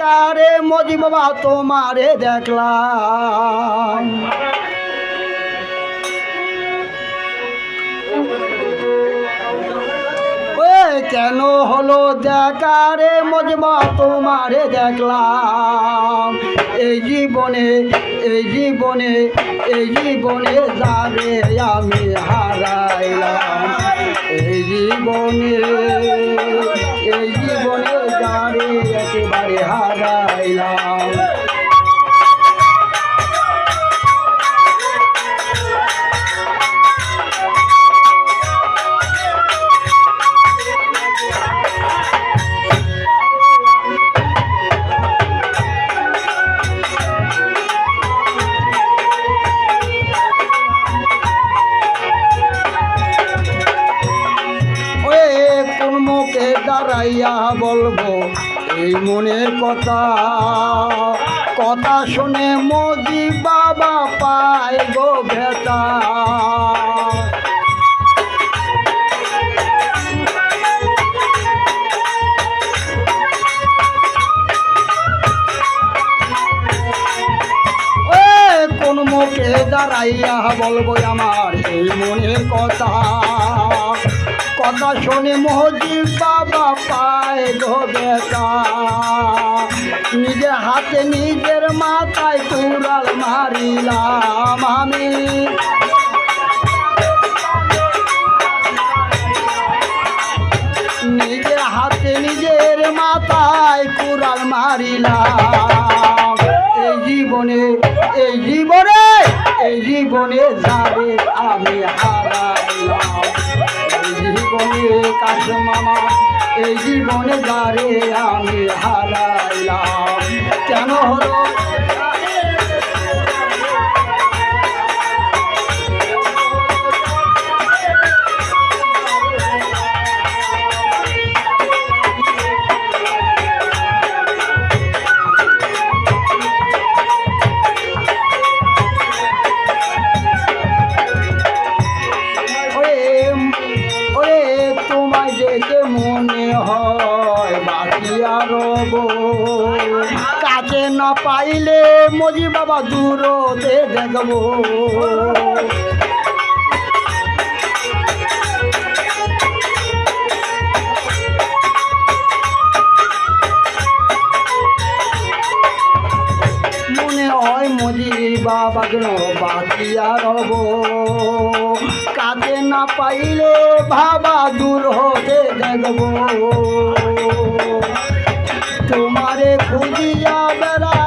দেখারে মজি বাবা তোমারে দেখলাম কেন হলো দেখারে মজবা তোমারে দেখলাম এই জীবনে এই জীবনে এই জীবনে যারে আমি হারাইলাম এই জীবনে যারে একেবারে হারাইলাম দাঁড়াইয়া বলবো এই মনের কথা কথা শুনে মোদি বাবা পায় গো ব্যথা কোন মুখে দাঁড়াইয়া বলবো আমার এই মনের কথা কথা শুনে মজিব বাবা পায় গো ব্যথা নিজে হাতে নিজের মাথায় কুড়াল মারিলাম আমি নিজে হাতে নিজের মাথায় কুড়াল মারিলাম এই জীবনে এই জীবনে এই জীবনে যাবে আমি হারাইলাম জীবনে কাশ মামা এই জীবনে যারে আমি হারাইলাম কেন হলো মনে হয় বাকিয়া রব কাছে না পাইলে মজি বাবা দূরতে দেখবো মনে হয় মজি বাবা কেন বাকিয়া রব কাজে না পাইলে ভাবা দূর হতে দেখবো তোমারে খুঁজিয়া বেড়া